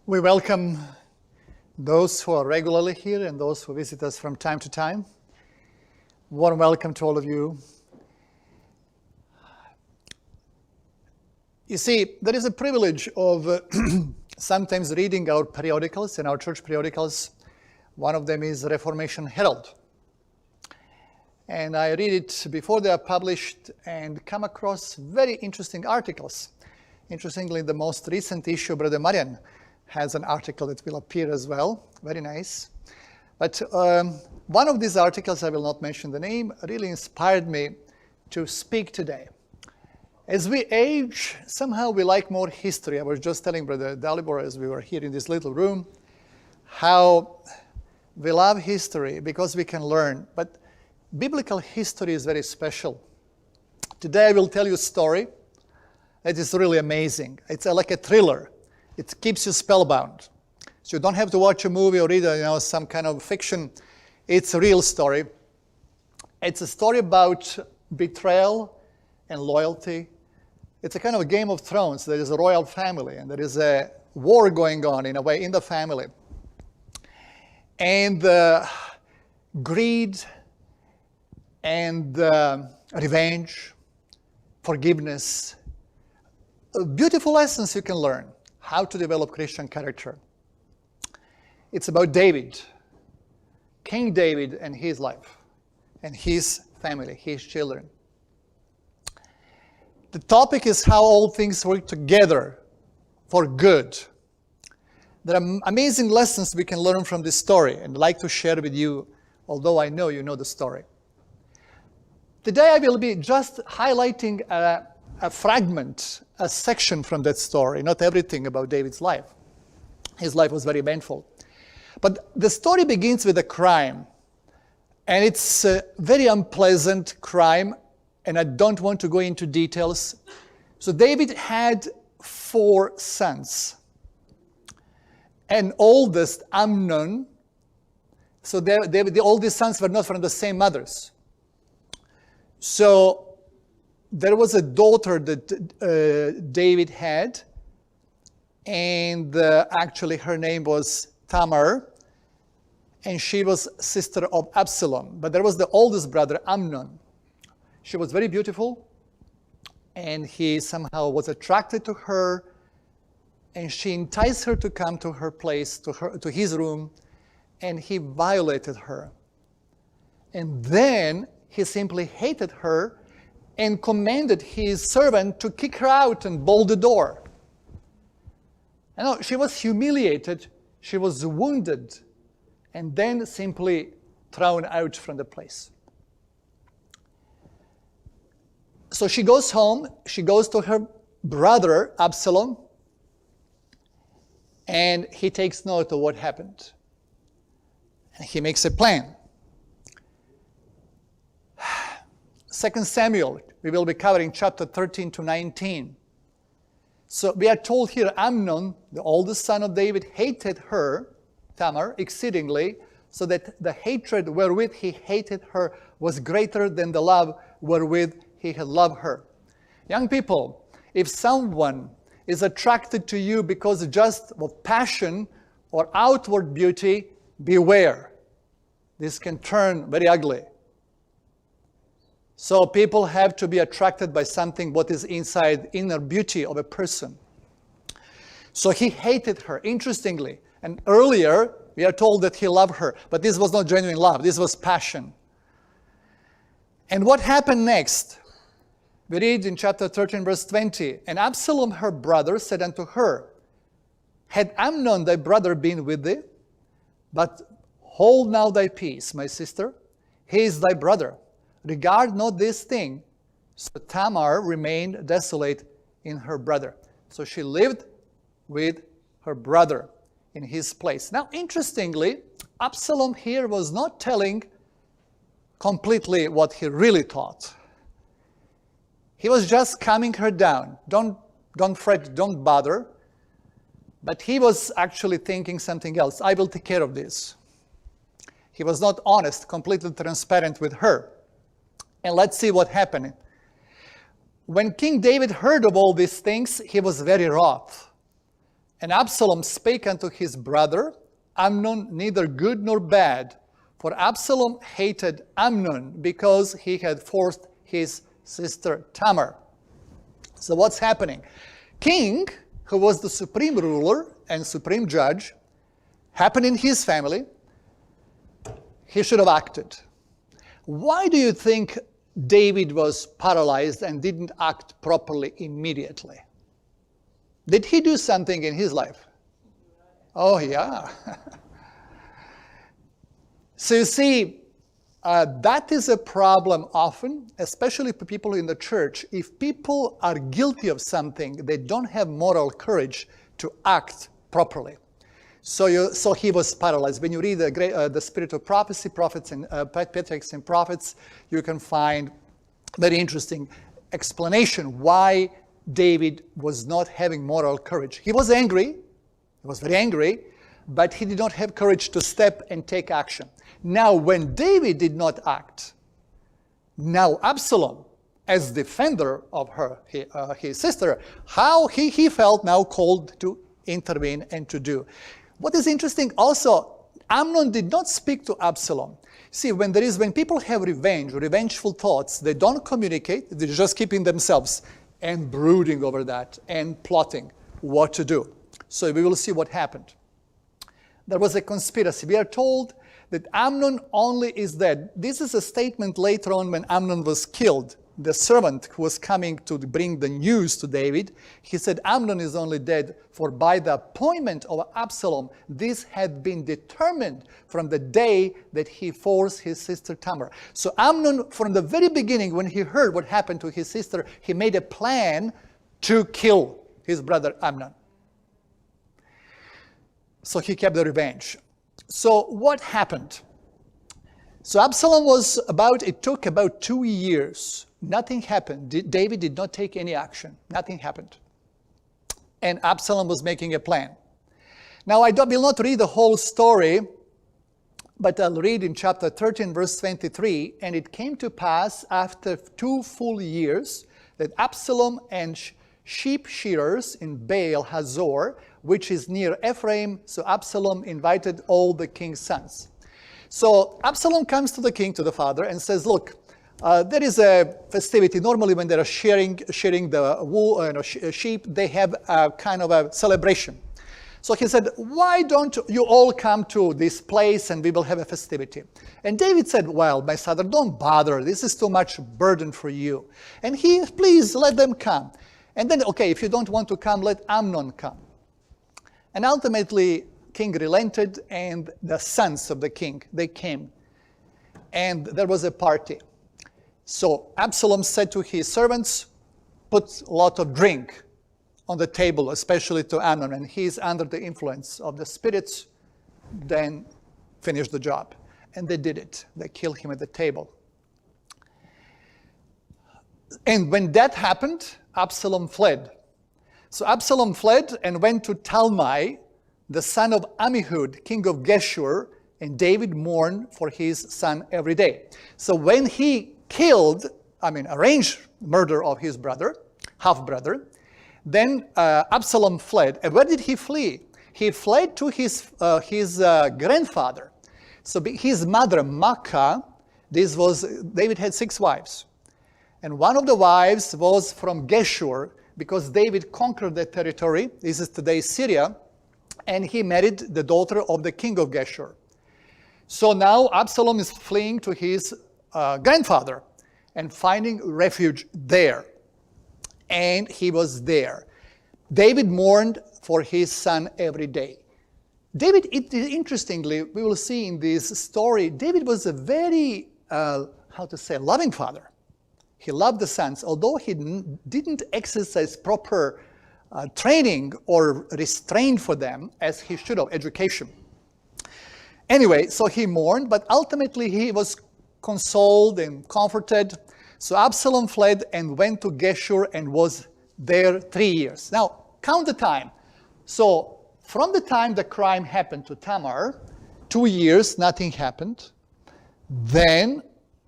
We welcome those who are regularly here and those who visit us from time to time. Warm welcome to all of you. You see, there is a privilege of sometimes reading our periodicals and our church periodicals. One of them is Reformation Herald. And I read it before they are published and come across very interesting articles. Interestingly, the most recent issue, Brother Marian has an article that will appear as well. Very nice. But one of these articles, I will not mention the name, really inspired me to speak today. As we age, somehow we like more history. I was just telling Brother Dalibor as we were here in this little room, how we love history because we can learn. But biblical history is very special. Today I will tell you a story that is really amazing. It's like a thriller. It keeps you spellbound. So you don't have to watch a movie or read some kind of fiction. It's a real story. It's a story about betrayal and loyalty. It's a kind of a Game of Thrones. There is a royal family and there is a war going on in a way in the family. And greed and revenge, forgiveness, beautiful lessons you can learn. How to develop Christian character. It's about David, King David and his life, and his family, his children. The topic is how all things work together for good. There are amazing lessons we can learn from this story, and I'd like to share with you, although I know you know the story. Today I will be just highlighting a fragment, a section from that story, not everything about David's life. His life was very eventful. But the story begins with a crime, and it's a very unpleasant crime, and I don't want to go into details. So David had 4 sons. And oldest, Amnon, so all these sons were not from the same mothers. So there was a daughter that David had, and actually her name was Tamar, and she was sister of Absalom. But there was the oldest brother, Amnon. She was very beautiful, and he somehow was attracted to her, and she enticed her to come to her place, to his room, and he violated her. And then he simply hated her and commanded his servant to kick her out and bolt the door. She was humiliated, she was wounded, and then simply thrown out from the place. So she goes home, she goes to her brother, Absalom, and he takes note of what happened. And he makes a plan. 2 Samuel, we will be covering chapter 13 to 19. So we are told here Amnon, the oldest son of David, hated her, Tamar, exceedingly, so that the hatred wherewith he hated her was greater than the love wherewith he had loved her. Young people, if someone is attracted to you because just of passion or outward beauty, beware. This can turn very ugly. So people have to be attracted by something what is inside, inner beauty of a person. So he hated her, interestingly. And earlier, we are told that he loved her. But this was not genuine love. This was passion. And what happened next? We read in chapter 13, verse 20. And Absalom, her brother, said unto her, Had Amnon thy brother been with thee? But hold now thy peace, my sister. He is thy brother. Regard not this thing. So Tamar remained desolate in her brother. So she lived with her brother in his place. Now, interestingly, Absalom here was not telling completely what he really thought. He was just calming her down. Don't fret, don't bother. But he was actually thinking something else. I will take care of this. He was not honest, completely transparent with her. And let's see what happened. When King David heard of all these things, he was very wroth. And Absalom spake unto his brother Amnon neither good nor bad, for Absalom hated Amnon because he had forced his sister Tamar. So what's happening? King, who was the supreme ruler and supreme judge, happened in his family. He should have acted. Why do you think David was paralyzed and didn't act properly immediately? Did he do something in his life? Oh, yeah. So you see, that is a problem often, especially for people in the church. If people are guilty of something, they don't have moral courage to act properly. So he was paralyzed. When you read the Spirit of Prophecy, Prophets and Patriarchs and Prophets, you can find very interesting explanation why David was not having moral courage. He was angry. He was very angry, but he did not have courage to step and take action. Now, when David did not act, now Absalom, as defender of his sister, how he felt now called to intervene and to do. What is interesting also, Amnon did not speak to Absalom. See, when people have revengeful thoughts, they don't communicate, they're just keeping themselves and brooding over that and plotting what to do. So we will see what happened. There was a conspiracy. We are told that Amnon only is dead. This is a statement later on when Amnon was killed. The servant who was coming to bring the news to David, he said, Amnon is only dead, for by the appointment of Absalom, this had been determined from the day that he forced his sister Tamar. So Amnon, from the very beginning, when he heard what happened to his sister, he made a plan to kill his brother Amnon. So he kept the revenge. So what happened? So Absalom it took about 2 years. Nothing happened. David did not take any action. Nothing happened. And Absalom was making a plan. Now I will not read the whole story, but I'll read in chapter 13, verse 23. And it came to pass after 2 full years that Absalom and sheep shearers in Baal Hazor, which is near Ephraim, so Absalom invited all the king's sons. So Absalom comes to the king, to the father, and says, look, there is a festivity. Normally when they are shearing the wool, sheep, they have a kind of a celebration. So he said, why don't you all come to this place and we will have a festivity? And David said, well, my son, don't bother. This is too much burden for you. And please let them come. And then, okay, if you don't want to come, let Amnon come. And ultimately, king relented, and the sons of the king, they came. And there was a party. So Absalom said to his servants, put a lot of drink on the table, especially to Amnon, and he's under the influence of the spirits, then finish the job. And they did it. They killed him at the table. And when that happened, Absalom fled. So Absalom fled and went to Talmai, the son of Ammihud, king of Geshur, and David mourned for his son every day. So when he arranged murder of his brother, half-brother, then Absalom fled. And where did he flee? He fled to his grandfather. So his mother, Maacah, David had 6 wives. And one of the wives was from Geshur, because David conquered that territory. This is today Syria. And he married the daughter of the king of Geshur. So now Absalom is fleeing to his grandfather and finding refuge there. And he was there. David mourned for his son every day. David, interestingly, we will see in this story, David was a very, loving father. He loved the sons, although he didn't exercise proper training or restraint for them as he should have, education. Anyway, so he mourned, but ultimately he was consoled and comforted. So Absalom fled and went to Geshur and was there 3 years. Now, count the time. So from the time the crime happened to Tamar, 2 years, nothing happened. Then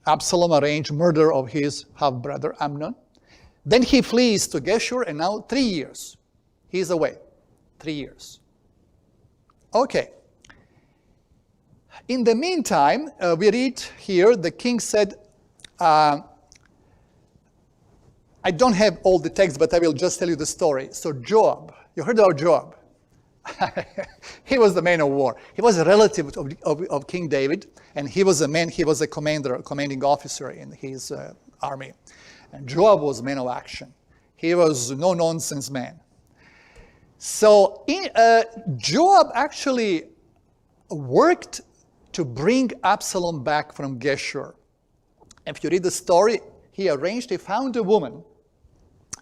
Absalom arranged murder of his half-brother Amnon. Then he flees to Geshur, and now 3 years. He's away. 3 years. Okay. In the meantime, we read here, the king said, I don't have all the text, but I will just tell you the story. So Joab, you heard about Joab? He was the man of war. He was a relative of King David, and he was a commanding officer in his army. And Joab was a man of action. He was no-nonsense man. So Joab actually worked to bring Absalom back from Geshur. If you read the story, he found a woman,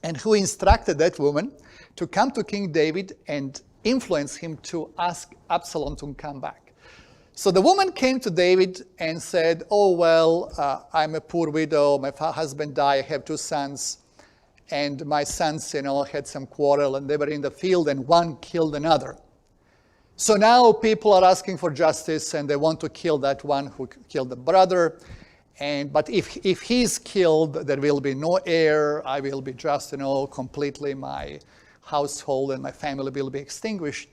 and who instructed that woman to come to King David and influence him to ask Absalom to come back. So the woman came to David and said, oh, well, I'm a poor widow. My husband died. I have 2 sons. And my sons, had some quarrel, and they were in the field, and one killed another. So now people are asking for justice, and they want to kill that one who killed the brother. But if he's killed, there will be no heir. I will be just, completely my household and my family will be extinguished.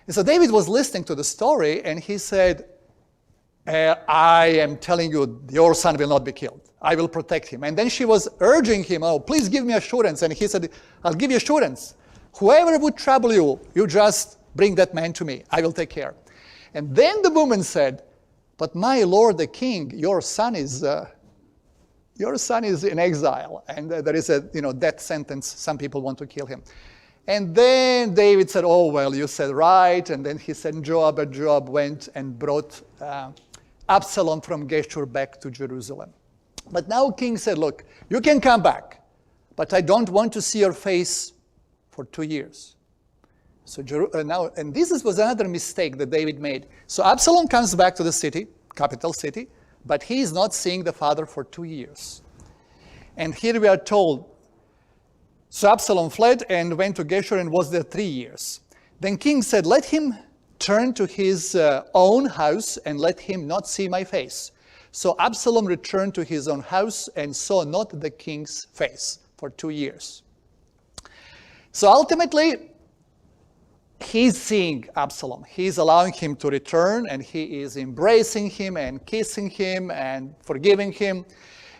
And so David was listening to the story, and he said, I am telling you, your son will not be killed. I will protect him. And then she was urging him, oh, please give me assurance. And he said, I'll give you assurance. Whoever would trouble you, you just bring that man to me. I will take care. And then the woman said, but my lord the king, your son is in exile, and there is a death sentence. Some people want to kill him. And then David said, oh, well, you said right. And then he sent Joab, and Joab went and brought Absalom from Geshur back to Jerusalem. But now king said, look, you can come back, but I don't want to see your face for 2 years. So and this was another mistake that David made. So Absalom comes back to the city, capital city, but he is not seeing the father for 2 years. And here we are told, so Absalom fled and went to Geshur and was there 3 years. Then king said, let him turn to his own house and let him not see my face. So Absalom returned to his own house and saw not the king's face for 2 years. So ultimately, he's seeing Absalom. He's allowing him to return, and he is embracing him and kissing him and forgiving him.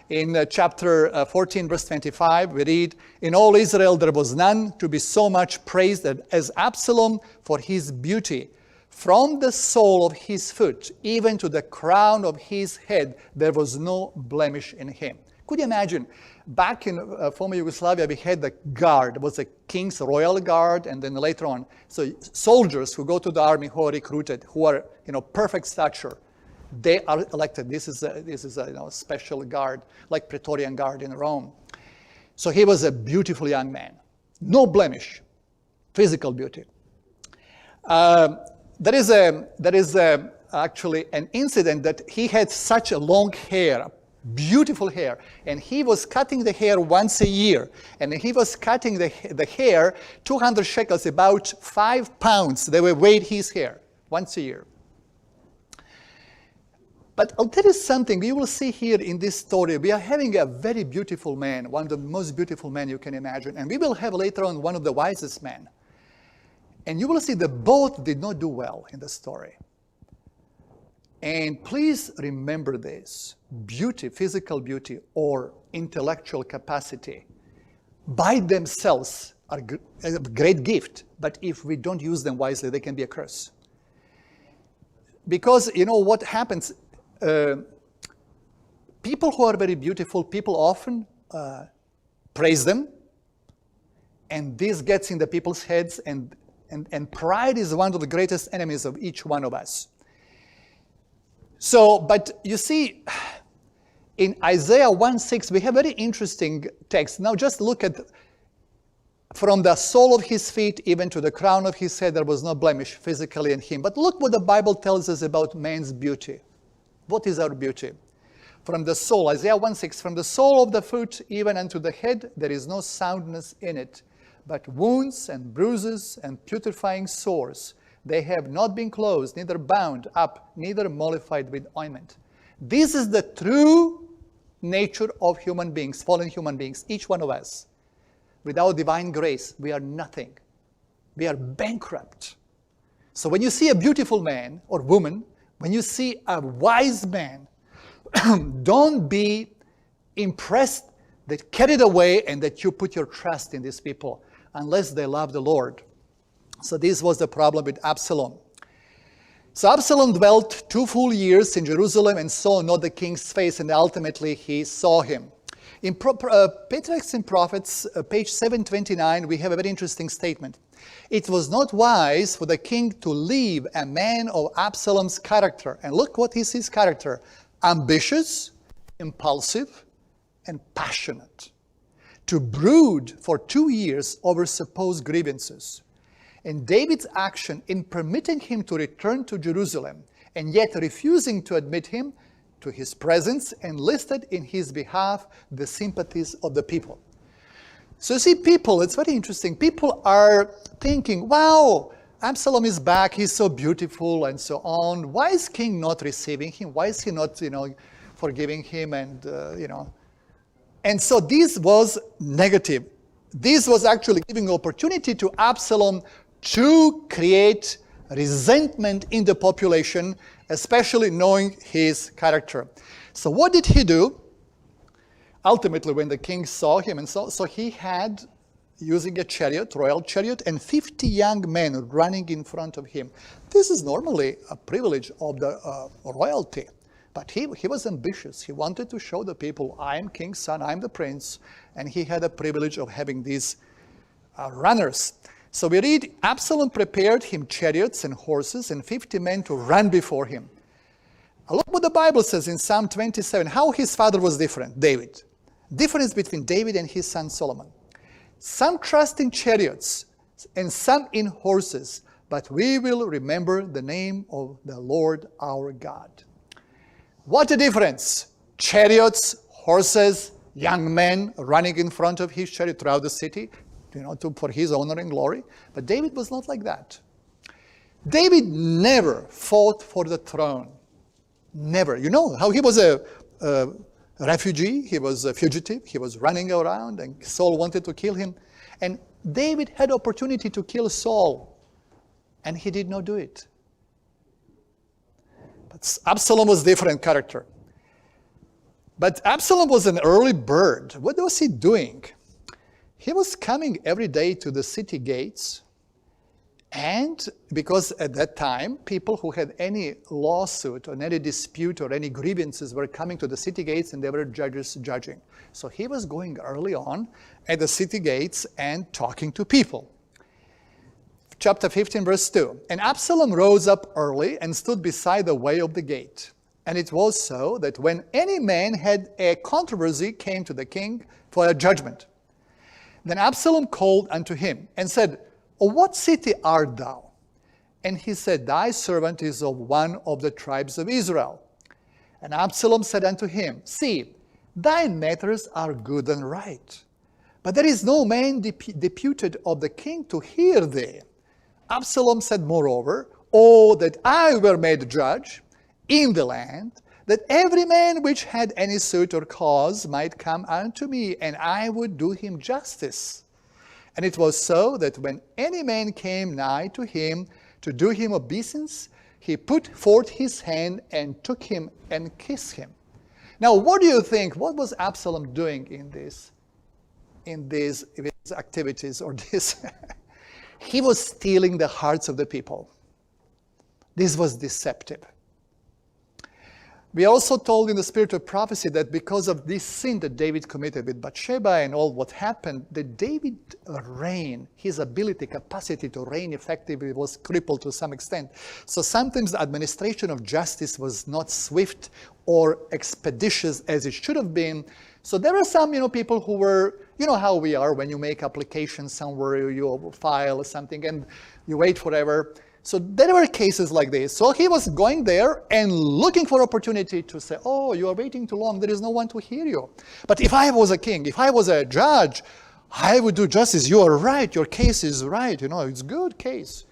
In chapter 14, verse 25, we read, in all Israel there was none to be so much praised as Absalom for his beauty. From the sole of his foot, even to the crown of his head, there was no blemish in him. Could you imagine? Back in former Yugoslavia, we had the guard. It was a king's royal guard, and then later on, so soldiers who go to the army who are recruited, who are perfect stature, they are elected. This is a special guard, like Praetorian Guard in Rome. So he was a beautiful young man, no blemish, physical beauty. There is actually an incident that he had such a long hair, beautiful hair, and he was cutting the hair once a year. And he was cutting the hair 200 shekels, about 5 pounds. They would weigh his hair once a year. But I'll tell you something, you will see here in this story, we are having a very beautiful man, one of the most beautiful men you can imagine. And we will have later on one of the wisest men. And you will see that both did not do well in the story. And please remember this, beauty, physical beauty or intellectual capacity by themselves are a great gift, but if we don't use them wisely, they can be a curse. Because what happens, people who are very beautiful, people often praise them, and this gets in the people's heads, and pride is one of the greatest enemies of each one of us. So, but you see, in Isaiah 1:6, we have very interesting text. Now just look at, from the sole of his feet even to the crown of his head, there was no blemish physically in him. But look what the Bible tells us about man's beauty. What is our beauty? From the sole, Isaiah 1:6, from the sole of the foot even unto the head, there is no soundness in it, but wounds and bruises and putrefying sores. They have not been closed, neither bound up, neither mollified with ointment. This is the true nature of human beings, fallen human beings, each one of us. Without divine grace, we are nothing. We are bankrupt. So when you see a beautiful man or woman, when you see a wise man, don't be impressed, that carried away, and that you put your trust in these people unless they love the Lord. So this was the problem with Absalom. So Absalom dwelt 2 full years in Jerusalem and saw not the king's face, and ultimately he saw him. In Patriarchs and Prophets, page 729, we have a very interesting statement. It was not wise for the king to leave a man of Absalom's character. And look what is his character. Ambitious, impulsive, and passionate. To brood for 2 years over supposed grievances. And David's action in permitting him to return to Jerusalem and yet refusing to admit him to his presence enlisted in his behalf the sympathies of the people. So you see, people, it's very interesting. People are thinking, wow, Absalom is back, he's so beautiful and so on. Why is king not receiving him? Why is he not, forgiving him? And, And so this was negative. This was actually giving opportunity to Absalom to create resentment in the population, especially knowing his character. So what did he do? Ultimately, when the king saw him, and so he had, using a chariot, royal chariot, and 50 young men running in front of him. This is normally a privilege of the royalty. But he was ambitious. He wanted to show the people, I am king's son, I am the prince. And he had a privilege of having these runners. So we read, Absalom prepared him chariots and horses and 50 men to run before him. Look what the Bible says in Psalm 27, how his father was different, David. Difference between David and his son Solomon. Some trust in chariots and some in horses, but we will remember the name of the Lord our God. What a difference. Chariots, horses, young men running in front of his chariot throughout the city, for his honor and glory. But David was not like that. David never fought for the throne. Never. You know how he was a refugee, he was a fugitive, he was running around, and Saul wanted to kill him. And David had opportunity to kill Saul, and he did not do it. But Absalom was a different character. But Absalom was an early bird. What was he doing? He was coming every day to the city gates, and because at that time, people who had any lawsuit or any dispute or any grievances were coming to the city gates, and there were judges judging. So he was going early on at the city gates and talking to people. Chapter 15, verse 2. And Absalom rose up early and stood beside the way of the gate. And it was so that when any man had a controversy, came to the king for a judgment. Then Absalom called unto him and said, of what city art thou? And he said, thy servant is of one of the tribes of Israel. And Absalom said unto him, see, thy matters are good and right, but there is no man deputed of the king to hear thee. Absalom said moreover, oh, that I were made judge in the land, that every man which had any suit or cause might come unto me, and I would do him justice. And it was so that when any man came nigh to him to do him obeisance, he put forth his hand and took him and kissed him. Now, what do you think? What was Absalom doing in these activities or this? He was stealing the hearts of the people. This was deceptive. We are also told in the spirit of prophecy that because of this sin that David committed with Bathsheba and all what happened, that David reign, his ability, capacity to reign effectively was crippled to some extent. So sometimes the administration of justice was not swift or expeditious as it should have been. So there are some, people who were, how we are when you make applications somewhere, you file something and you wait forever. So there were cases like this. So he was going there and looking for opportunity to say, oh, you are waiting too long. There is no one to hear you. But if I was a king, if I was a judge, I would do justice. You are right. Your case is right. It's a good case.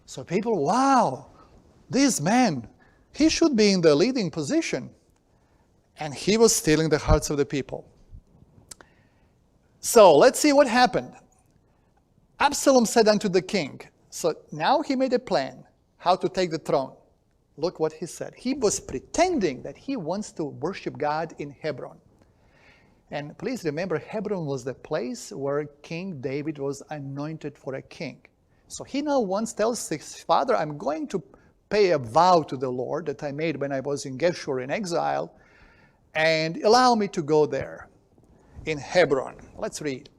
So people, wow, this man, he should be in the leading position. And he was stealing the hearts of the people. So let's see what happened. Absalom said unto the king, so now he made a plan how to take the throne. Look what he said. He was pretending that he wants to worship God in Hebron. And please remember, Hebron was the place where King David was anointed for a king. So he now tells his father, I'm going to pay a vow to the Lord that I made when I was in Geshur in exile, and allow me to go there in Hebron. Let's read.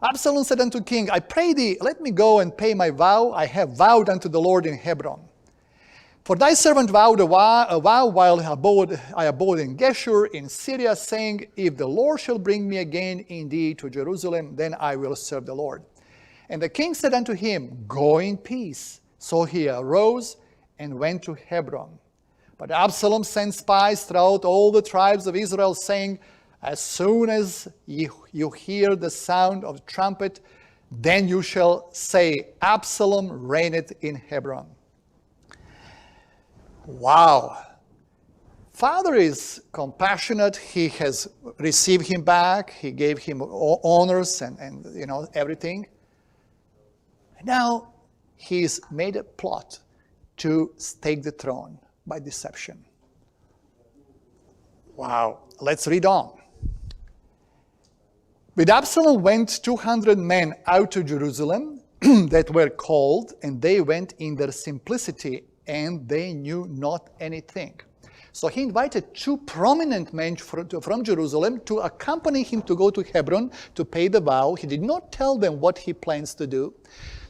Absalom said unto king, I pray thee, let me go and pay my vow. I have vowed unto the Lord in Hebron. For thy servant vowed a vow while I abode in Geshur in Syria, saying, if the Lord shall bring me again indeed to Jerusalem, then I will serve the Lord. And the king said unto him, go in peace. So he arose and went to Hebron. But Absalom sent spies throughout all the tribes of Israel, saying, as soon as you hear the sound of trumpet, then you shall say, Absalom reigneth in Hebron. Wow. Father is compassionate. He has received him back. He gave him honors and everything. Now he's made a plot to take the throne by deception. Wow. Let's read on. With Absalom went 200 men out to Jerusalem that were called, and they went in their simplicity, and they knew not anything. So he invited two prominent men from Jerusalem to accompany him to go to Hebron to pay the vow. He did not tell them what he plans to do.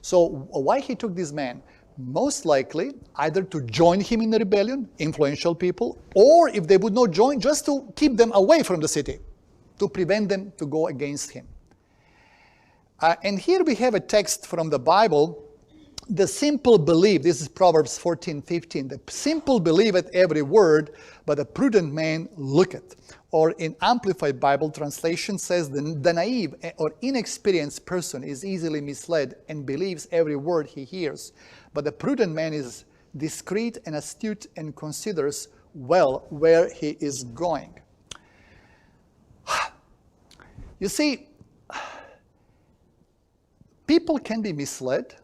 So why he took these men? Most likely either to join him in the rebellion, influential people, or if they would not join, just to keep them away from the city, to prevent them to go against him. And here we have a text from the Bible. The simple believe, this is Proverbs 14:15, the simple believe at every word, but a prudent man looketh. Or in Amplified Bible translation says, the naive or inexperienced person is easily misled and believes every word he hears. But the prudent man is discreet and astute and considers well where he is going. You see, people can be misled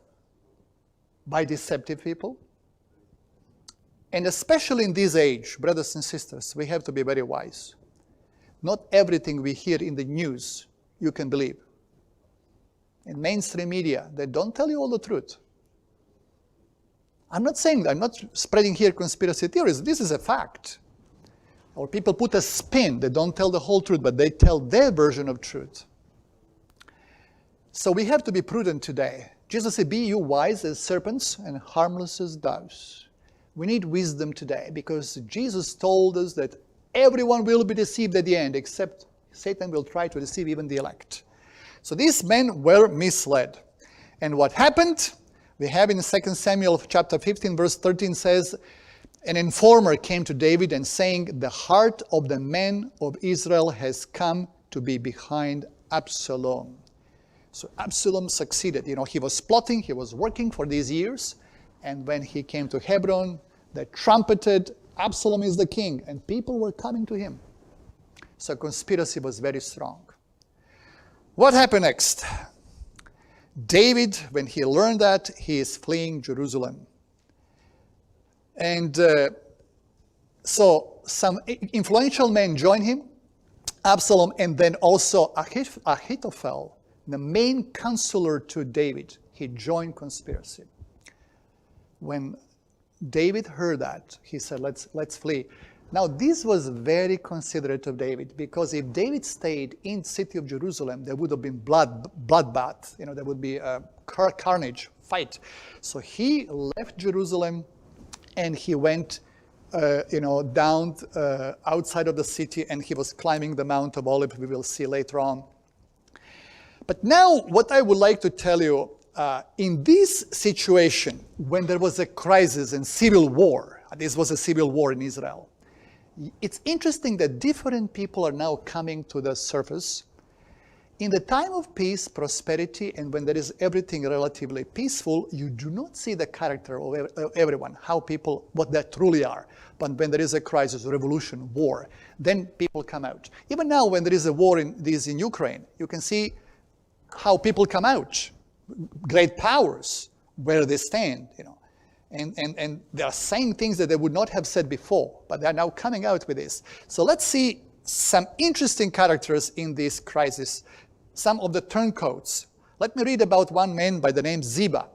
by deceptive people. And especially in this age, brothers and sisters, we have to be very wise. Not everything we hear in the news you can believe. In mainstream media, they don't tell you all the truth. I'm not spreading here conspiracy theories. This is a fact. Or people put a spin. They don't tell the whole truth, but they tell their version of truth. So we have to be prudent today. Jesus said, be you wise as serpents and harmless as doves. We need wisdom today because Jesus told us that everyone will be deceived at the end, except Satan will try to deceive even the elect. So these men were misled. And what happened? We have in 2 Samuel chapter 15, verse 13 says, an informer came to David and saying, the heart of the men of Israel has come to be behind Absalom. So Absalom succeeded. He was plotting, he was working for these years. And when he came to Hebron, they trumpeted, Absalom is the king, and people were coming to him. So conspiracy was very strong. What happened next? David, when he learned that, he is fleeing Jerusalem. And so some influential men join him, Absalom, and then also Ahithophel, the main counselor to David, he joined conspiracy. When David heard that, he said, let's flee. Now, this was very considerate of David, because if David stayed in the city of Jerusalem, there would have been bloodbath. There would be a carnage, fight. So he left Jerusalem and he went, down outside of the city, and he was climbing the Mount of Olives. We will see later on. But now, what I would like to tell you, in this situation, when there was a crisis and civil war, this was a civil war in Israel, it's interesting that different people are now coming to the surface. In the time of peace, prosperity, and when there is everything relatively peaceful, you do not see the character of everyone, how people, what they truly are. But when there is a crisis, revolution, war, then people come out. Even now, when there is a war in Ukraine, you can see how people come out. great powers where they stand, And they are saying things that they would not have said before, but they are now coming out with this. So let's see some interesting characters in this crisis, some of the turncoats. Let me read about one man by the name Ziba.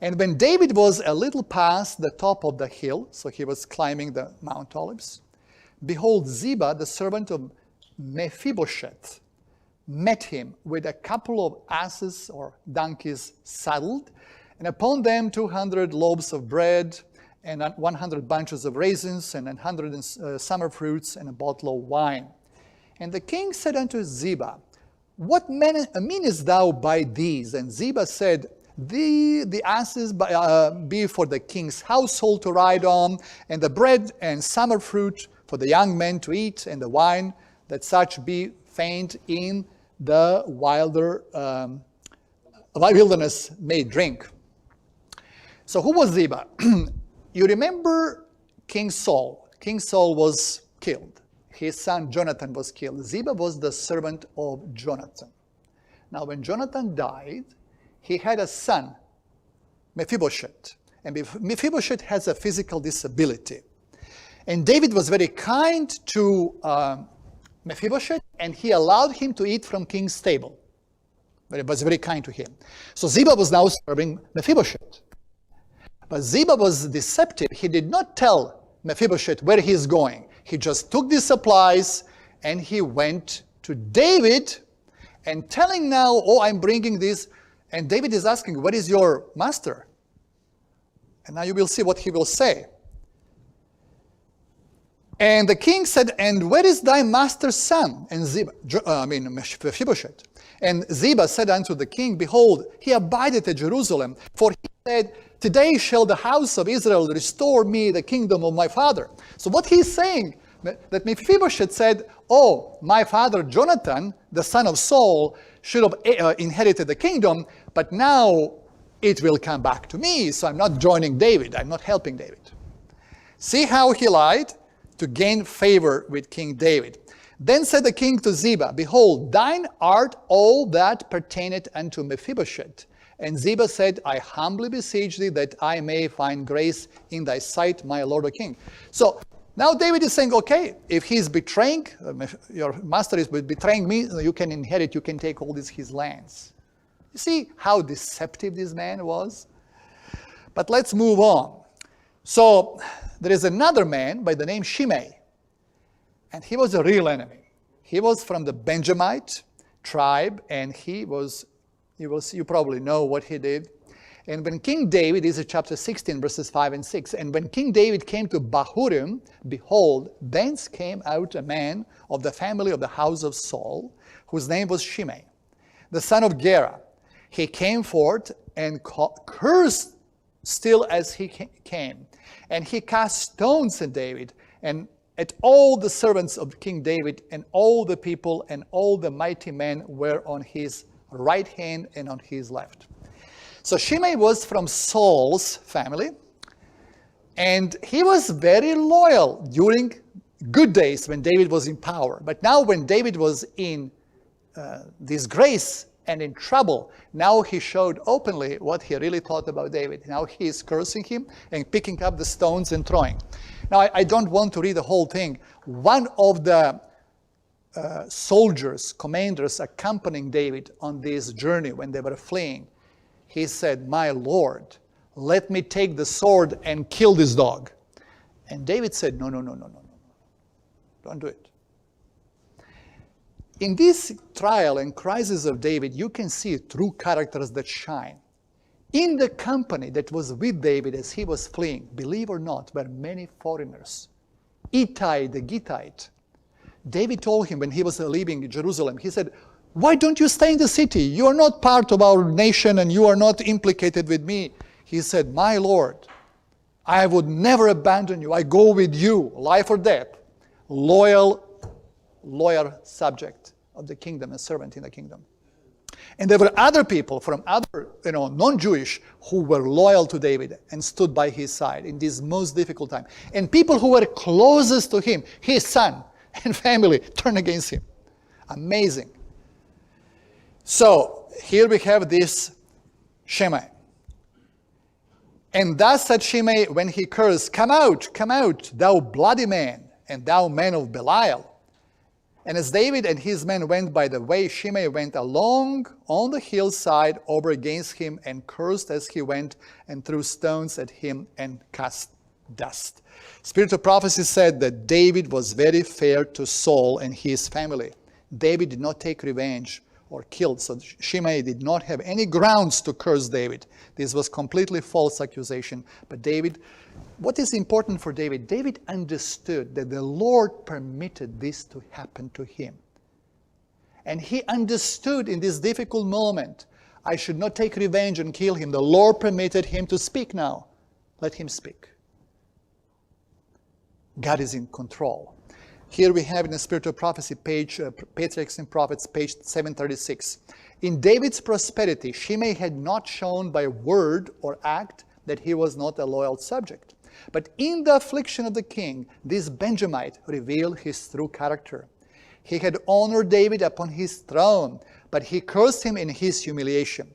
And when David was a little past the top of the hill, so he was climbing the Mount Olives, behold, Ziba, the servant of Mephibosheth, met him with a couple of asses or donkeys saddled, and upon them 200 loaves of bread, and 100 bunches of raisins, and 100 summer fruits, and a bottle of wine. And the king said unto Ziba, What meanest thou by these? And Ziba said, The asses be for the king's household to ride on, and the bread and summer fruit for the young men to eat, and the wine, that such be faint in the wilderness may drink. So who was Ziba? You remember King Saul. King Saul was killed. His son Jonathan was killed. Ziba was the servant of Jonathan. Now when Jonathan died, he had a son, Mephibosheth. And Mephibosheth has a physical disability. And David was very kind to Mephibosheth, and he allowed him to eat from king's table. But it was very kind to him. So Ziba was now serving Mephibosheth. But Ziba was deceptive. He did not tell Mephibosheth where he's going. He just took the supplies and he went to David and telling now, I'm bringing this. And David is asking, what is your master? And now you will see what he will say. And the king said, and where is thy master's son? And Mephibosheth. And Ziba said unto the king, Behold, he abideth at Jerusalem. For he said, Today shall the house of Israel restore me the kingdom of my father. So what he's saying, that Mephibosheth said, my father Jonathan, the son of Saul, should have inherited the kingdom, but now it will come back to me, so I'm not joining David. I'm not helping David. See how he lied to gain favor with King David. Then said the king to Ziba, Behold, thine art all that pertaineth unto Mephibosheth. And Ziba said, I humbly beseech thee that I may find grace in thy sight, my lord the king. So now David is saying, okay, if he's betraying, your master is betraying me, you can inherit, you can take all his lands. You see how deceptive this man was? But let's move on. So there is another man by the name Shimei. And he was a real enemy. He was from the Benjamite tribe, and you probably know what he did. And when King David, this is chapter 16, verses 5 and 6, and when King David came to Bahurim, behold, thence came out a man of the family of the house of Saul, whose name was Shimei, the son of Gera. He came forth and cursed still as he came. And he cast stones at David, and at all the servants of King David, and all the people, and all the mighty men were on his right hand and on his left. So Shimei was from Saul's family, and he was very loyal during good days when David was in power. But now when David was in disgrace and in trouble, now he showed openly what he really thought about David. Now he is cursing him and picking up the stones and throwing. Now I don't want to read the whole thing. One of the soldiers, commanders accompanying David on this journey when they were fleeing, he said, My Lord, let me take the sword and kill this dog. And David said, No, don't do it. In this trial and crisis of David, you can see true characters that shine. In the company that was with David as he was fleeing, believe or not, were many foreigners. Ittai the Gittite. David told him when he was leaving Jerusalem, he said, Why don't you stay in the city? You are not part of our nation and you are not implicated with me. He said, My Lord, I would never abandon you. I go with you, life or death. Loyal subject of the kingdom, a servant in the kingdom. And there were other people from other, non-Jewish who were loyal to David and stood by his side in this most difficult time. And people who were closest to him, his son and family, turned against him. Amazing. So here we have this Shimei. And thus said Shimei when he cursed, come out, thou bloody man, and thou man of Belial. And as David and his men went by the way, Shimei went along on the hillside over against him and cursed as he went and threw stones at him and cast dust. Spirit of prophecy said that David was very fair to Saul and his family. David did not take revenge or kill, so Shimei did not have any grounds to curse David. This was completely false accusation. But David, what is important for David? David understood that the Lord permitted this to happen to him. And he understood in this difficult moment, I should not take revenge and kill him. The Lord permitted him to speak now. Let him speak. God is in control. Here we have in the Spirit of Prophecy, page, Patriarchs and Prophets, page 736. In David's prosperity, Shimei had not shown by word or act that he was not a loyal subject. But in the affliction of the king, this Benjamite revealed his true character. He had honored David upon his throne, but he cursed him in his humiliation.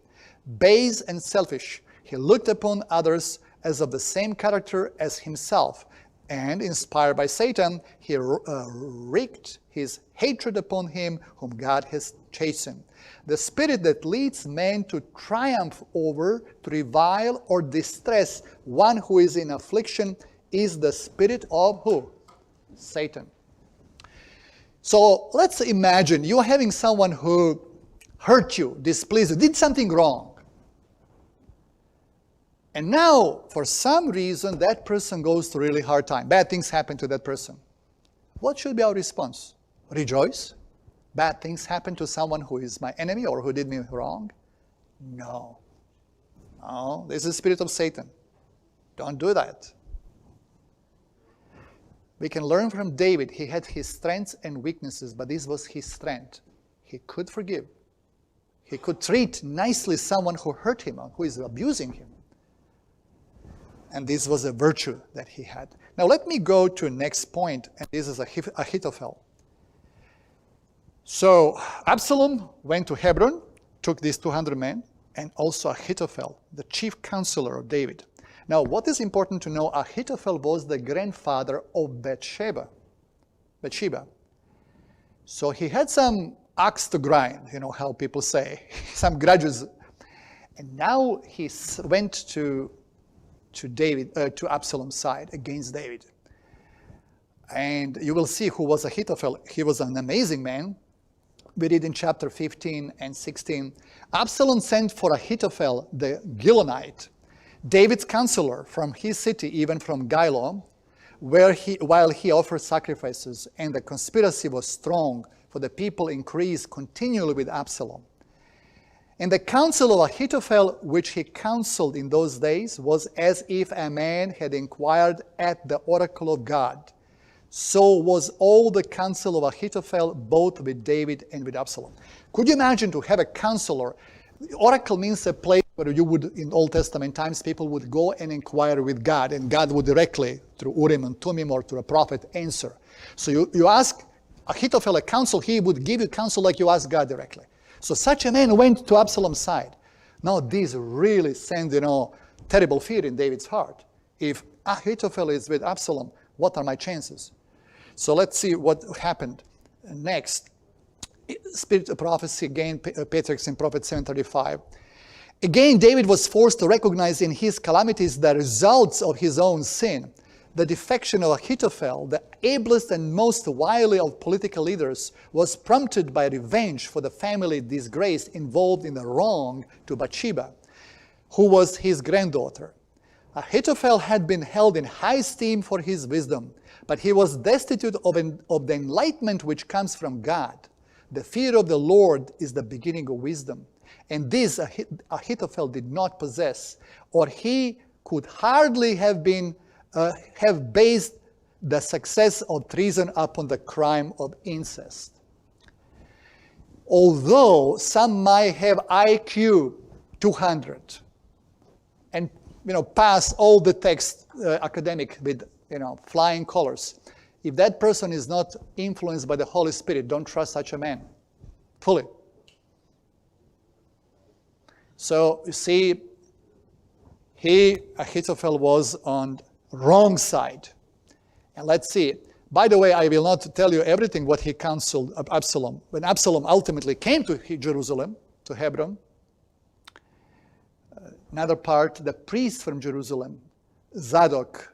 Base and selfish, he looked upon others as of the same character as himself. And inspired by Satan, he wreaked his hatred upon him whom God has chastened. The spirit that leads men to triumph over, to revile or distress one who is in affliction is the spirit of who? Satan. So let's imagine you're having someone who hurt you, displeased you, did something wrong. And now, for some reason, that person goes through a really hard time. Bad things happen to that person. What should be our response? Rejoice? Bad things happen to someone who is my enemy or who did me wrong? No. No, this is the spirit of Satan. Don't do that. We can learn from David. He had his strengths and weaknesses, but this was his strength. He could forgive. He could treat nicely someone who hurt him or who is abusing him. And this was a virtue that he had. Now let me go to the next point, and this is Ahithophel. So Absalom went to Hebron, took these 200 men, and also Ahithophel, the chief counselor of David. Now what is important to know, Ahithophel was the grandfather of Bathsheba. So he had some axe to grind, you know how people say, some grudges. And now he went to Absalom's side against David. And you will see who was Ahithophel. He was an amazing man. We read in chapter 15 and 16. Absalom sent for Ahithophel the Gilonite, David's counselor from his city, even from Gilo, while he offered sacrifices, and the conspiracy was strong, for the people increased continually with Absalom. And the counsel of Ahithophel, which he counseled in those days, was as if a man had inquired at the oracle of God. So was all the counsel of Ahithophel, both with David and with Absalom. Could you imagine to have a counselor? Oracle means a place where you would, in Old Testament times, people would go and inquire with God, and God would directly, through Urim and Thummim or through a prophet, answer. So you ask Ahithophel a counsel, he would give you counsel like you ask God directly. So such a man went to Absalom's side. Now this really sends, terrible fear in David's heart. If Ahithophel is with Absalom, what are my chances? So let's see what happened next. Spirit of prophecy, again, Patriarchs and Prophets 7:35. Again, David was forced to recognize in his calamities the results of his own sin. The defection of Ahithophel, the ablest and most wily of political leaders, was prompted by revenge for the family disgrace involved in the wrong to Bathsheba, who was his granddaughter. Ahithophel had been held in high esteem for his wisdom, but he was destitute of the enlightenment which comes from God. The fear of the Lord is the beginning of wisdom, and this Ahithophel did not possess, or he could hardly have based the success of treason upon the crime of incest. Although some might have IQ 200 and pass all the text academic with flying colors, if that person is not influenced by the Holy Spirit, don't trust such a man fully. So you see, Ahithophel was on wrong side. And let's see. By the way, I will not tell you everything what he counseled Absalom. When Absalom ultimately came to Jerusalem, to Hebron, another part, the priests from Jerusalem, Zadok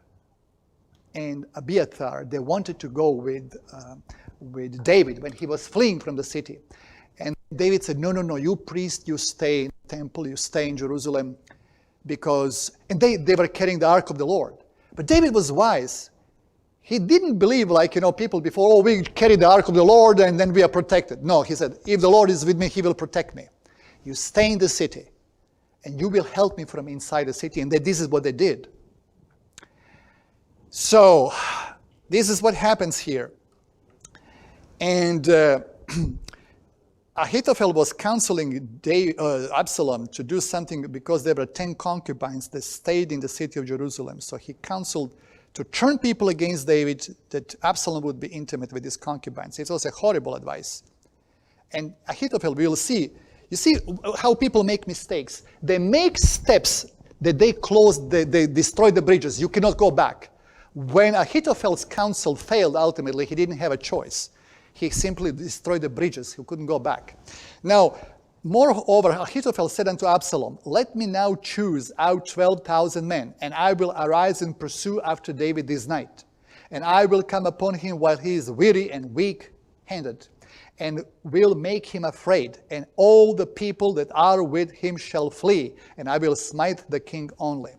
and Abiathar, they wanted to go with David when he was fleeing from the city. And David said, no, you priest, you stay in the temple, you stay in Jerusalem, and they were carrying the ark of the Lord. But David was wise. He didn't believe like, people before, we carry the ark of the Lord and then we are protected. No, he said, if the Lord is with me, he will protect me. You stay in the city and you will help me from inside the city. And this is what they did. So this is what happens here. And Ahithophel was counseling Absalom to do something because there were 10 concubines that stayed in the city of Jerusalem. So he counseled to turn people against David, that Absalom would be intimate with his concubines. It was a horrible advice. And Ahithophel, we will see, you see how people make mistakes. They make steps that they destroy the bridges. You cannot go back. When Ahithophel's counsel failed ultimately, he didn't have a choice. He simply destroyed the bridges. He couldn't go back. Now, moreover, Ahithophel said unto Absalom, let me now choose out 12,000 men, and I will arise and pursue after David this night. And I will come upon him while he is weary and weak-handed, and will make him afraid. And all the people that are with him shall flee, and I will smite the king only.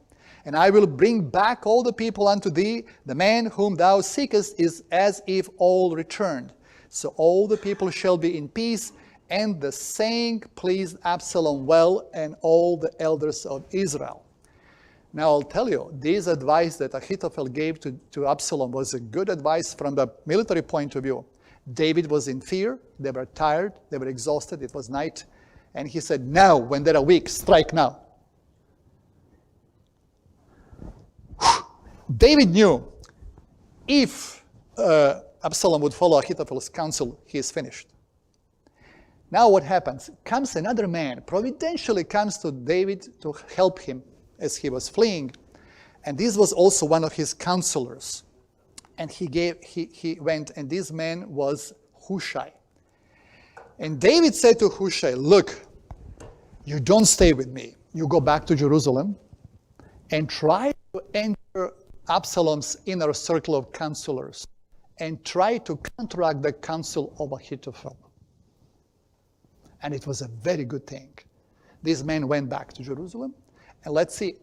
And I will bring back all the people unto thee. The man whom thou seekest is as if all returned. So all the people shall be in peace. And the saying pleased Absalom well, and all the elders of Israel. Now I'll tell you, this advice that Ahithophel gave to Absalom was a good advice from the military point of view. David was in fear, they were tired, they were exhausted, it was night. And he said, now, when they are weak, strike now. David knew if Absalom would follow Ahithophel's counsel, he is finished. Now what happens? Comes another man, providentially comes to David to help him as he was fleeing. And this was also one of his counselors. And he went, and this man was Hushai. And David said to Hushai, look, you don't stay with me. You go back to Jerusalem and try to enter Absalom's inner circle of counselors and try to counteract the counsel of Ahithophel. And it was a very good thing. This man went back to Jerusalem. And let's see.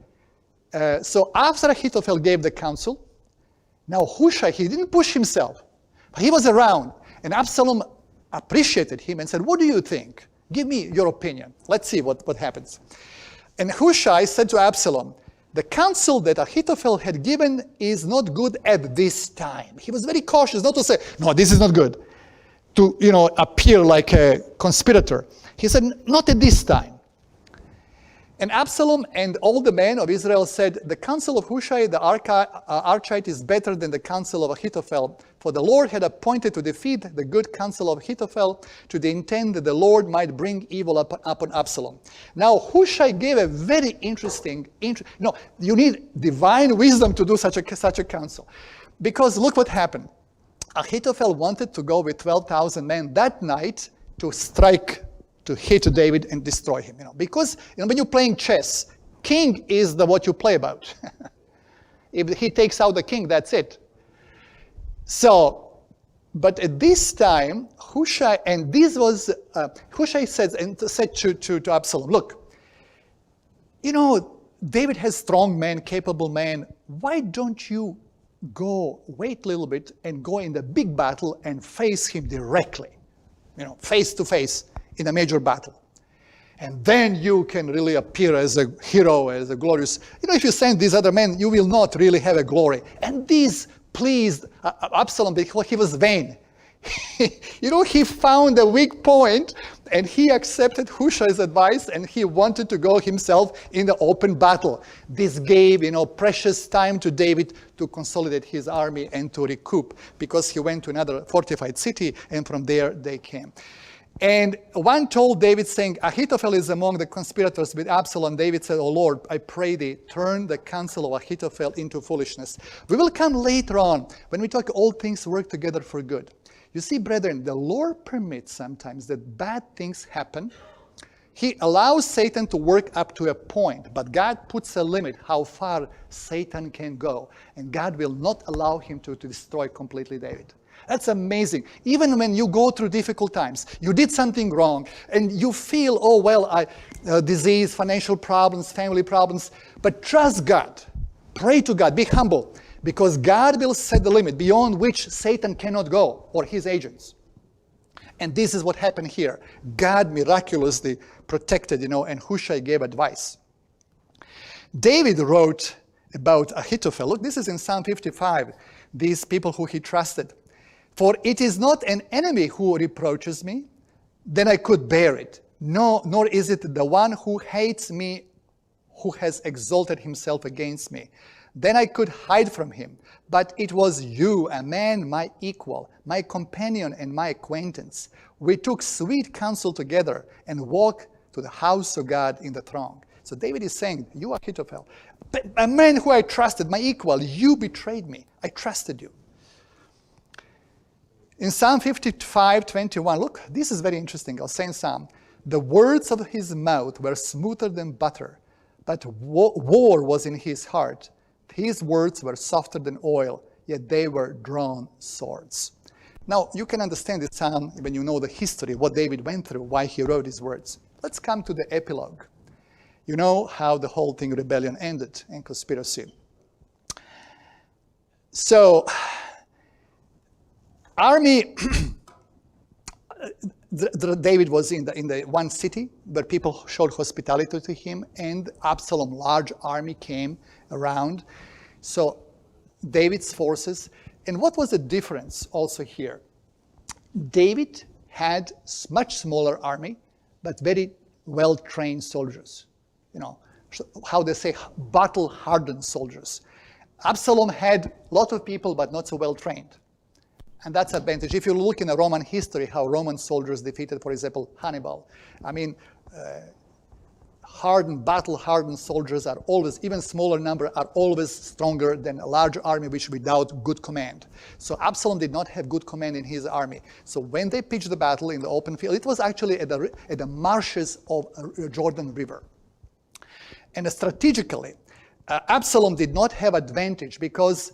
So after Ahithophel gave the counsel, now Hushai, he didn't push himself. But he was around. And Absalom appreciated him and said, what do you think? Give me your opinion. Let's see what happens. And Hushai said to Absalom, the counsel that Ahithophel had given is not good at this time. He was very cautious not to say, no, this is not good. To, appear like a conspirator. He said, not at this time. And Absalom and all the men of Israel said, the counsel of Hushai the Archite is better than the counsel of Ahithophel, for the Lord had appointed to defeat the good counsel of Ahithophel to the intent that the Lord might bring evil upon Absalom. Now Hushai gave a very interesting, you need divine wisdom to do such a counsel. Because look what happened. Ahithophel wanted to go with 12,000 men that night to strike, to hit David and destroy him. Because when you're playing chess, king is what you play about. If he takes out the king, that's it. So, but at this time, Hushai, and this was, Hushai said to Absalom, look, David has strong men, capable men. Why don't you wait a little bit and go in the big battle and face him directly, face to face in a major battle. And then you can really appear as a hero, as a glorious, if you send these other men, you will not really have a glory. And this pleased Absalom because he was vain. He found a weak point and he accepted Hushai's advice and he wanted to go himself in the open battle. This gave, precious time to David to consolidate his army and to recoup because he went to another fortified city and from there they came. And one told David, saying, Ahithophel is among the conspirators with Absalom. David said, O Lord, I pray thee, turn the counsel of Ahithophel into foolishness. We will come later on when we talk all things work together for good. You see, brethren, the Lord permits sometimes that bad things happen. He allows Satan to work up to a point, but God puts a limit how far Satan can go. And God will not allow him to destroy completely David. That's amazing. Even when you go through difficult times, you did something wrong, and you feel, oh, well, disease, financial problems, family problems, but trust God. Pray to God. Be humble, because God will set the limit beyond which Satan cannot go, or his agents. And this is what happened here. God miraculously protected, and Hushai gave advice. David wrote about Ahithophel. Look, this is in Psalm 55. These people who he trusted. For it is not an enemy who reproaches me, then I could bear it. No, nor is it the one who hates me, who has exalted himself against me. Then I could hide from him. But it was you, a man my equal, my companion and my acquaintance. We took sweet counsel together and walked to the house of God in the throng. So David is saying, you are Ahithophel, a man who I trusted, my equal, you betrayed me. I trusted you. In Psalm 55:21, look, this is very interesting. I'll say in Psalm, the words of his mouth were smoother than butter, but war was in his heart. His words were softer than oil, yet they were drawn swords. Now, you can understand this psalm when you know the history, what David went through, why he wrote his words. Let's come to the epilogue. You know how the whole thing, rebellion, ended and conspiracy. So, army, David was in the one city where people showed hospitality to him, and Absalom, large army came around. So David's forces, and what was the difference also here? David had much smaller army, but very well-trained soldiers. How they say, battle-hardened soldiers. Absalom had a lot of people, but not so well-trained. And that's advantage. If you look in the Roman history, how Roman soldiers defeated, for example, Hannibal. I mean, battle-hardened soldiers are always, even smaller number, are always stronger than a large army which without good command. So Absalom did not have good command in his army. So when they pitched the battle in the open field, it was actually at the marshes of Jordan River. And strategically, Absalom did not have advantage because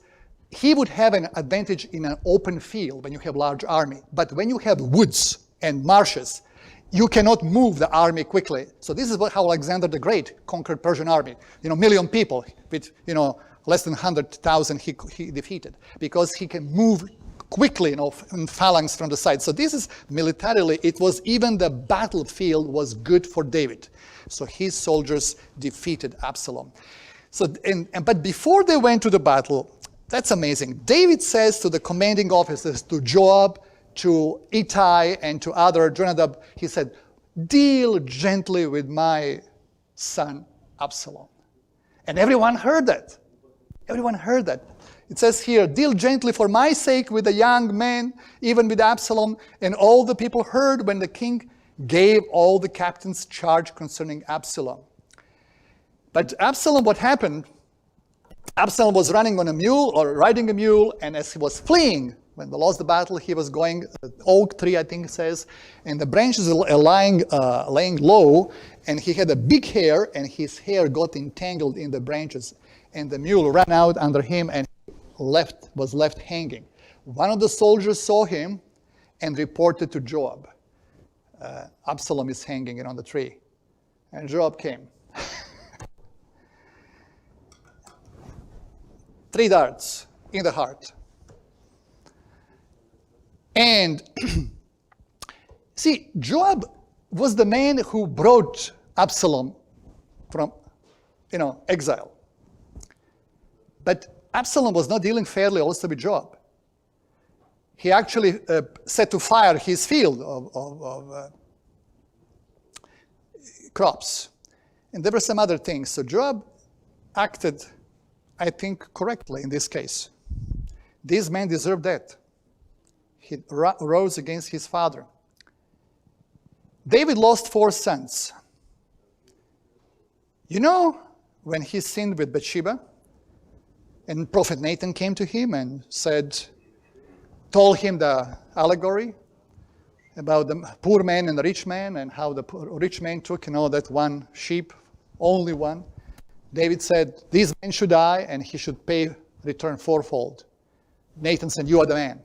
he would have an advantage in an open field when you have large army. But when you have woods and marshes, you cannot move the army quickly. So this is how Alexander the Great conquered Persian army. Million people with, less than 100,000 he defeated because he can move quickly, in phalanx from the side. So this is militarily, it was even the battlefield was good for David. So his soldiers defeated Absalom. So, but before they went to the battle, that's amazing. David says to the commanding officers, to Joab, to Ittai, and to other Jonadab, he said, deal gently with my son Absalom. And everyone heard that. Everyone heard that. It says here, deal gently for my sake with the young man, even with Absalom. And all the people heard when the king gave all the captains charge concerning Absalom. But Absalom, what happened? Absalom was running on a mule or riding a mule, and as he was fleeing, when they lost the battle, he was going, oak tree, I think it says, and the branches are laying low, and he had a big hair, and his hair got entangled in the branches, and the mule ran out under him and was left hanging. One of the soldiers saw him and reported to Joab. Absalom is hanging on the tree. And Joab came. 3 darts in the heart. And see, Joab was the man who brought Absalom from, exile. But Absalom was not dealing fairly also with Joab. He actually set to fire his field of crops. And there were some other things. So Joab acted, I think, correctly in this case. This man deserved death. He rose against his father. David lost 4 sons. You know, when he sinned with Bathsheba, and Prophet Nathan came to him and told him the allegory about the poor man and the rich man, and how the rich man took, that one sheep, only one. David said, these men should die, and he should pay return 4-fold. Nathan said, you are the man.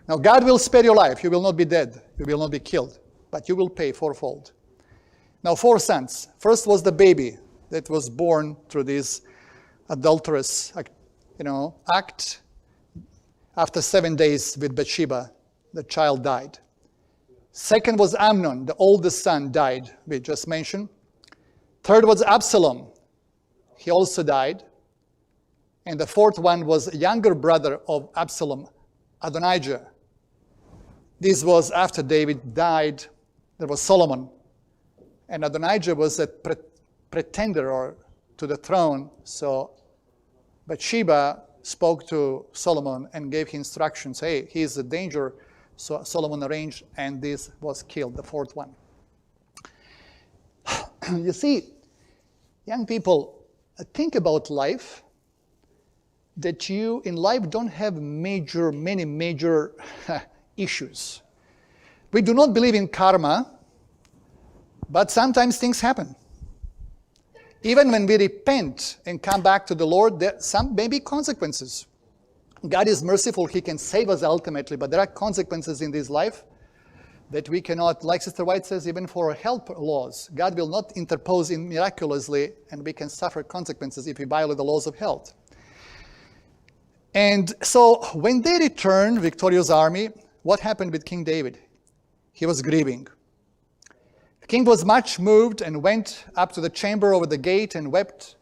Now God will spare your life. You will not be dead. You will not be killed. But you will pay 4-fold. Now 4 sons. First was the baby that was born through this adulterous act. After 7 days with Bathsheba, the child died. Second was Amnon, the oldest son, died, we just mentioned. Third was Absalom. He also died. And the fourth one was younger brother of Absalom, Adonijah. This was after David died. There was Solomon. And Adonijah was a pretender to the throne. So Bathsheba spoke to Solomon and gave him instructions. Hey, he's a danger. So Solomon arranged, and this was killed, the fourth one. You see, young people, think about life, that you in life don't have many major issues. We do not believe in karma, but sometimes things happen. Even when we repent and come back to the Lord, there may be consequences. God is merciful. He can save us ultimately, but there are consequences in this life that we cannot, like Sister White says, even for health laws, God will not interpose in miraculously, and we can suffer consequences if we violate the laws of health. And so when they returned, victorious army, what happened with King David? He was grieving. The king was much moved and went up to the chamber over the gate and wept.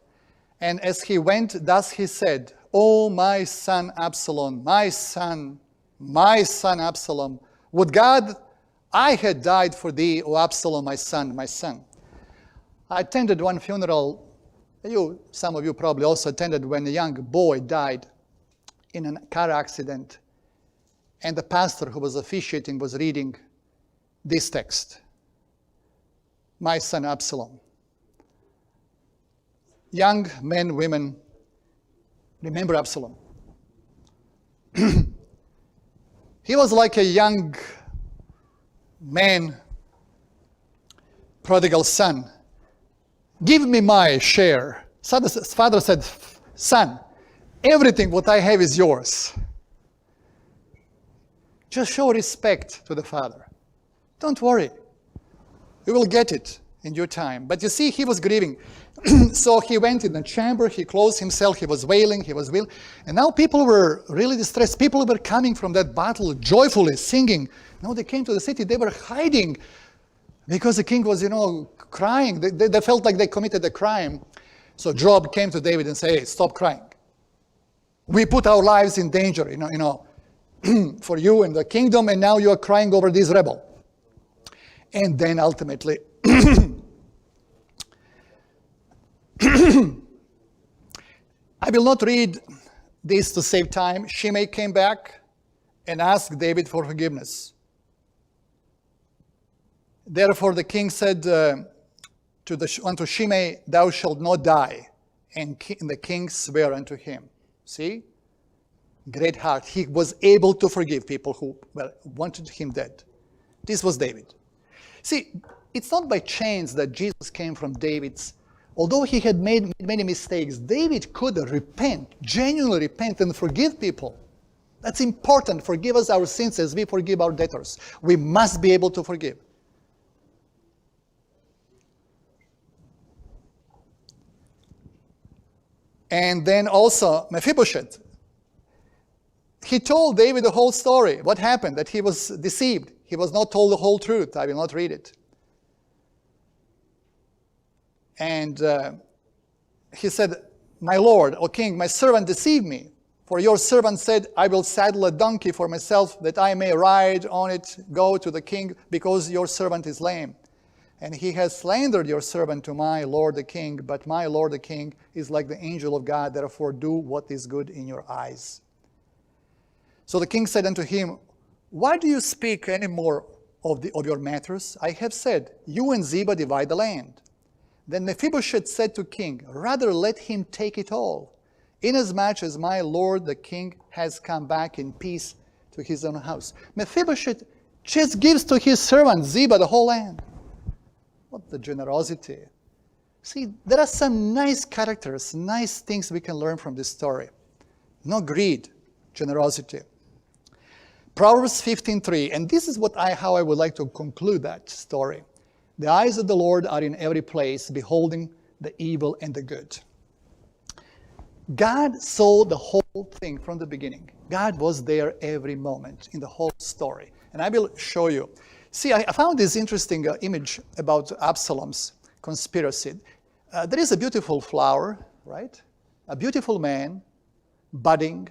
And as he went, thus he said, "Oh, my son Absalom, my son Absalom, would God I had died for thee, O Absalom, my son, my son." I attended one funeral. Some of you probably also attended, when a young boy died in a car accident. And the pastor who was officiating was reading this text. My son Absalom. Young men, women, remember Absalom. He was like a young man, prodigal son. Give me my share. His father said, son, everything what I have is yours. Just show respect to the father. Don't worry. You will get it in due time. But you see, he was grieving. So he went in the chamber, he closed himself, he was wailing, and now people were really distressed. People were coming from that battle joyfully, singing. Now they came to the city, they were hiding because the king was, crying. They felt like they committed a crime. So Joab came to David and said, hey, stop crying. We put our lives in danger, for you and the kingdom, and now you are crying over this rebel. And then ultimately, I will not read this to save time. Shimei came back and asked David for forgiveness. Therefore the king said unto Shimei, thou shalt not die. And the king sware unto him. See? Great heart. He was able to forgive people who wanted him dead. This was David. See, it's not by chance that Jesus came from David's. Although he had made many mistakes, David could repent, genuinely repent and forgive people. That's important. Forgive us our sins as we forgive our debtors. We must be able to forgive. And then also Mephibosheth. He told David the whole story. What happened? That he was deceived. He was not told the whole truth. I will not read it. And he said, my lord, O king, my servant deceived me. For your servant said, I will saddle a donkey for myself, that I may ride on it, go to the king, because your servant is lame. And he has slandered your servant to my lord the king, but my lord the king is like the angel of God, therefore do what is good in your eyes. So the king said unto him, why do you speak any more of your matters? I have said, you and Ziba divide the land. Then Mephibosheth said to king, rather let him take it all, inasmuch as my lord the king has come back in peace to his own house. Mephibosheth just gives to his servant Ziba the whole land. What the generosity. See, there are some nice characters, nice things we can learn from this story. No greed, generosity. Proverbs 15:3, and this is how I would like to conclude that story. The eyes of the Lord are in every place, beholding the evil and the good. God saw the whole thing from the beginning. God was there every moment in the whole story. And I will show you. See, I found this interesting image about Absalom's conspiracy. There is a beautiful flower, right? A beautiful man, budding,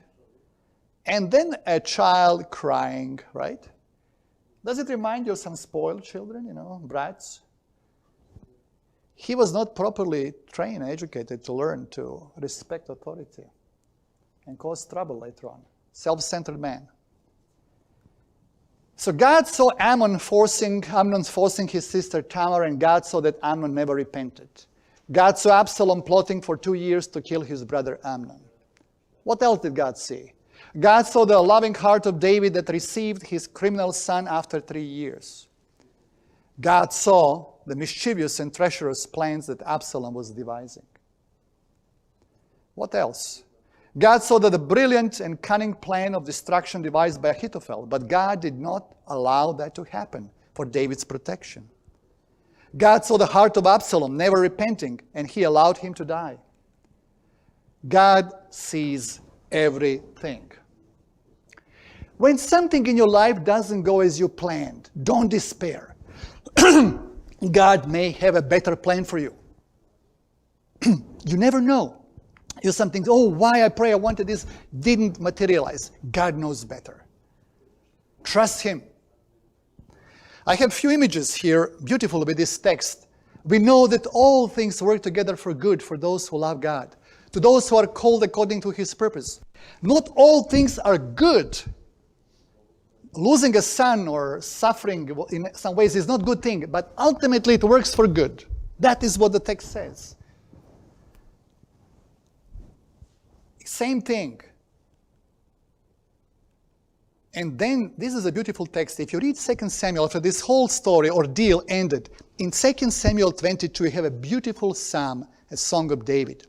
and then a child crying, right? Does it remind you of some spoiled children, brats? He was not properly trained, educated to learn to respect authority and cause trouble later on. Self-centered man. So God saw Amnon forcing his sister Tamar, and God saw that Amnon never repented. God saw Absalom plotting for 2 years to kill his brother Amnon. What else did God see? God saw the loving heart of David that received his criminal son after 3 years. God saw the mischievous and treacherous plans that Absalom was devising. What else? God saw that the brilliant and cunning plan of destruction devised by Ahithophel, but God did not allow that to happen for David's protection. God saw the heart of Absalom, never repenting, and he allowed him to die. God sees everything. When something in your life doesn't go as you planned, don't despair. God may have a better plan for you. You never know. Something, why I pray, I wanted this, didn't materialize. God knows better. Trust him. I have a few images here, beautiful with this text. We know that all things work together for good for those who love God, to those who are called according to his purpose. Not all things are good. Losing a son or suffering in some ways is not a good thing, but ultimately it works for good. That is what the text says. Same thing. And then, this is a beautiful text. If you read 2 Samuel, after this whole story, ordeal ended, in 2 Samuel 22, we have a beautiful psalm, a song of David.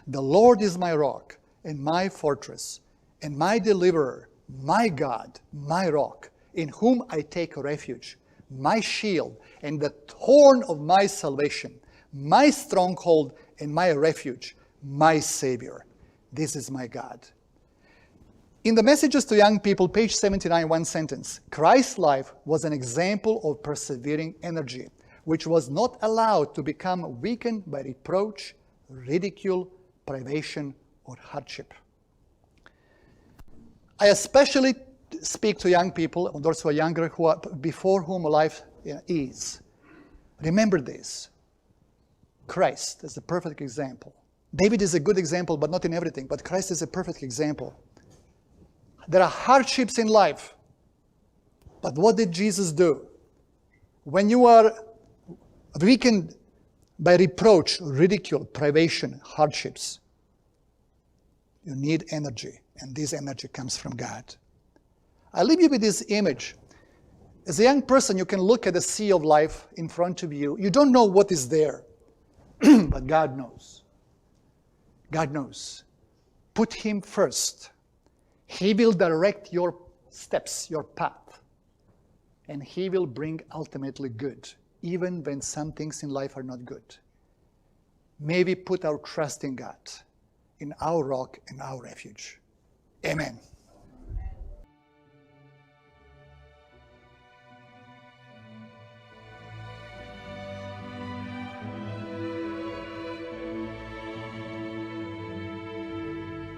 The Lord is my rock and my fortress and my deliverer, my God, my rock, in whom I take refuge, my shield and the horn of my salvation, my stronghold and my refuge, my Savior. This is my God. In the Messages to Young People, page 79, one sentence. Christ's life was an example of persevering energy, which was not allowed to become weakened by reproach, ridicule, privation, or hardship. I especially speak to young people, those who are younger, before whom life is. Remember this. Christ is a perfect example. David is a good example, but not in everything. But Christ is a perfect example. There are hardships in life. But what did Jesus do? When you are weakened by reproach, ridicule, privation, hardships, you need energy. And this energy comes from God. I leave you with this image. As a young person, you can look at the sea of life in front of you. You don't know what is there. But God knows. God knows. Put him first. He will direct your steps, your path. And he will bring ultimately good, even when some things in life are not good. May we put our trust in God, in our rock and our refuge. Amen.